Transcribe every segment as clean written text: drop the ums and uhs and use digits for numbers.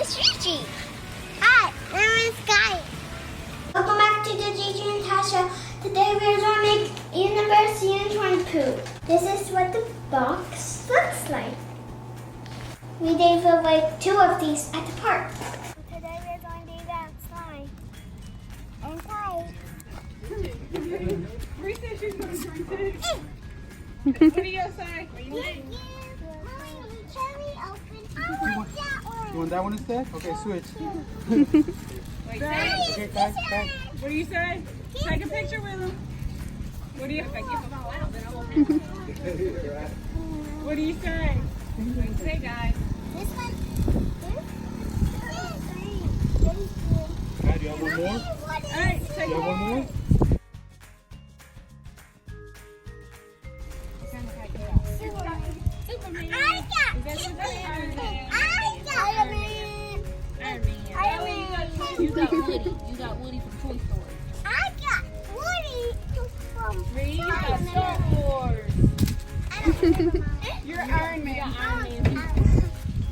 is Gigi. Hi, my name is Sky. Welcome back to the Gigi and Tasha. Today we're going to make Universe Unicorn Poo. This is what the box looks like. We gave away 2 of these at the park. Today we're going to do that slide. And play. Bree said she's going to drink it. What do you say? What do you think? You want that one instead? Okay, switch. Wait, say. Okay, Kai. What do you say? Take a picture with him. What do you say? Give them all out, then I won't. What do you say? What do you say, guys? This one. Kai, do you have one more? Hey, take You have one more? Superman. I got Is that Superman? Iron Man. You got Woody. You got Woody from Toy Story. I got Woody from Bree, you got Star Wars. You're Iron Man. You got Iron Man.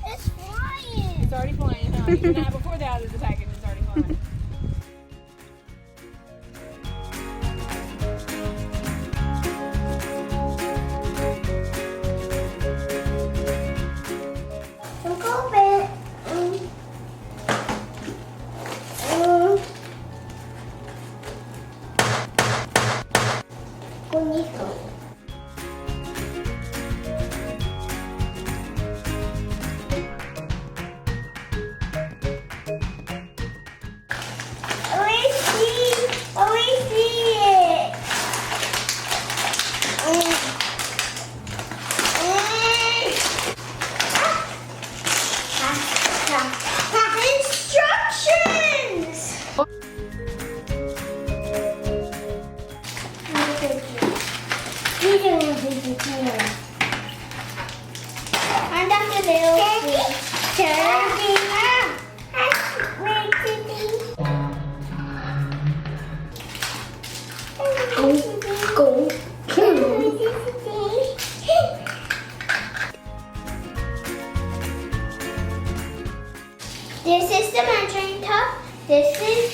It's flying. It's already flying, huh? Even now, before the others attack it, it's already flying. Look over. Bonito. We see it. Instructions. And after go. This is the measuring cup. This is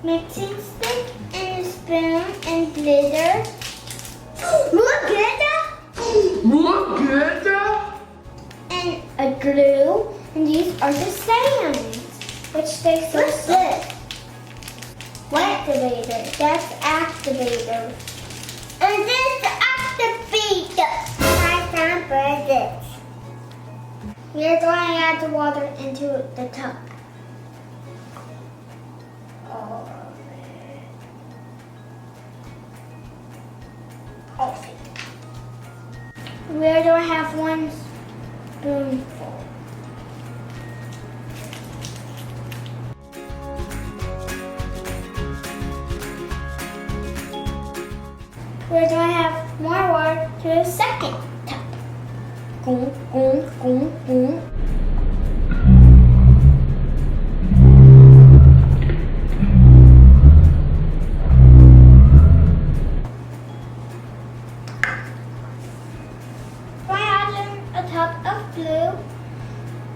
mixing stick and a spoon and glitter. More glitter? And a glue. And these are the sands, which they so good. Activator. That's activator. And this activator. I can't break it. We are going to add the water into the tub. We are going to have 1 spoonful. We're going to have more water to the second tub. Boom, boom, boom, boom. We're adding a tub of blue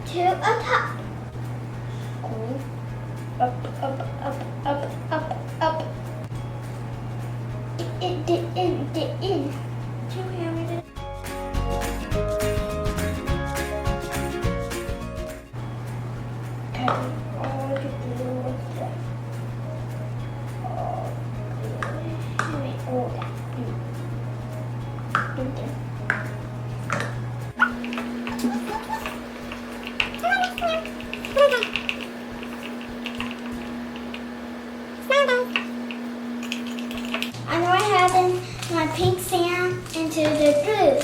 to a tub. Up, up, up, up, up, up. In. And we're having my pink sand into the blue.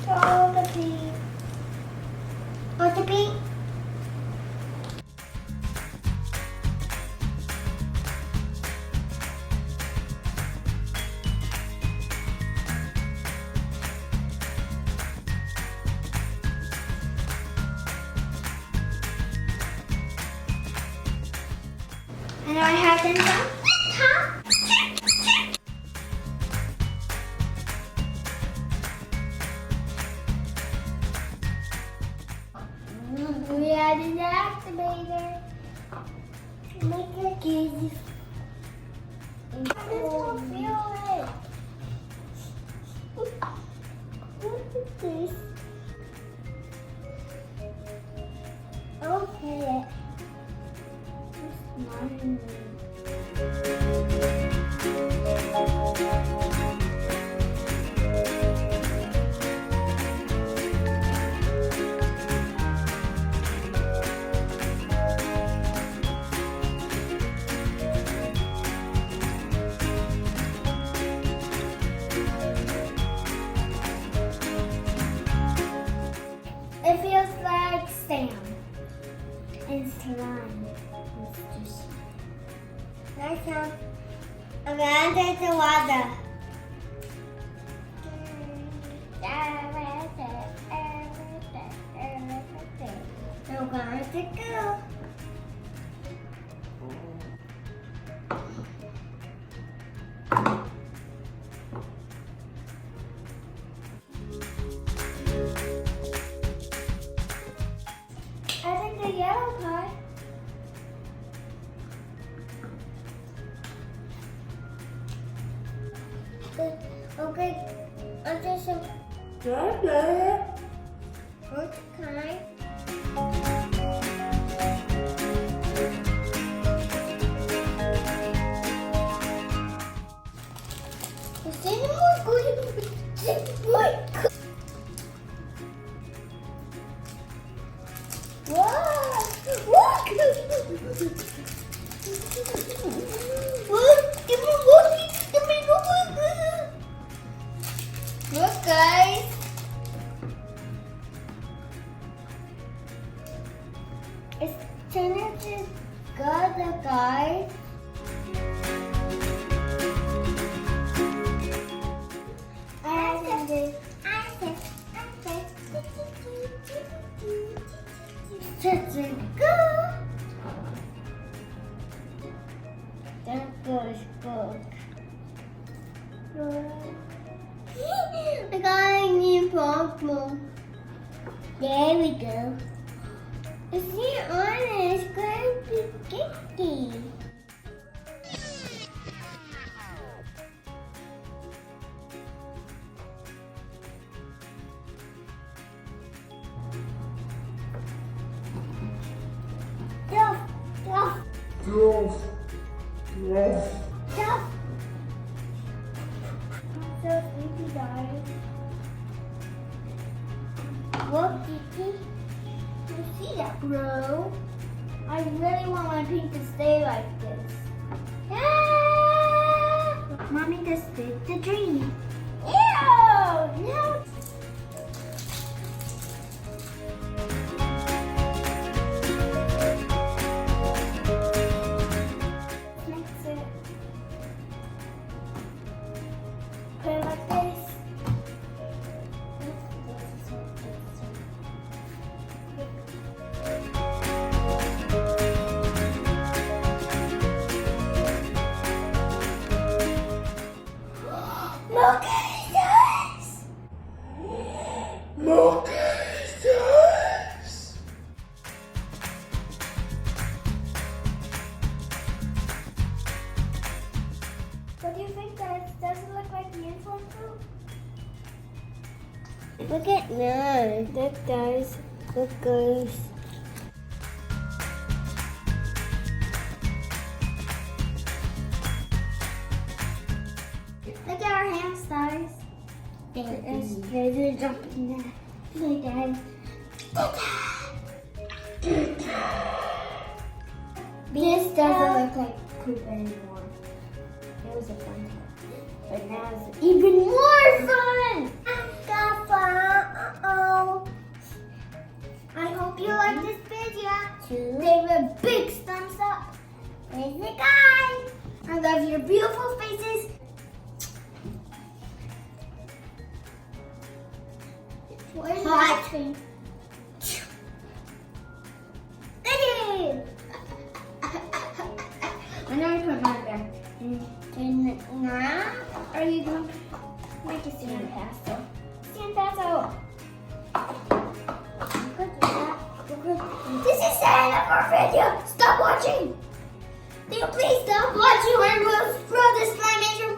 All the pink. What's the pink? And I have them on top. We added the activator. Make it easy. I just don't feel it. Look at this. Okay. It's mine. It feels like sand and slime. It's just nice sound. I'm gonna take the water. I'm gonna take it. I think the yellow part. Okay, I'll just show. What kind? Is anyone going to take my cup? Wow! Look! Look! Give me look! Give me look! Look, guys! It's turning to God, guys. Go. That goes book. I got a new problem. There we go. It's here on it. It's going to be sticky. Stuff. I'm so sleepy, guys. Look, Kiki. You see that, bro? I really want my pink to stay like this. Ah! Mommy just did the dream. Ew! No! Put it like this. Look at this! Look at this! What do you think, guys? Does it look like uniform fruit? Look at that. Look, guys. Look, guys. Look at our hamsters. They're jumping there. Look at This doesn't look like poop anymore. It was a fun time. But now it's even more fun! I got fun. Uh-oh. I hope you like this video. Leave a big thumbs up. Praise the guys. I love your beautiful faces. Where's hot? I'm gonna put mine back. And now, are you going to make a sandcastle? Sandcastle! Look at that. Look This is the end of our video. Stop watching. Can you please stop watching or we'll throw this slime at your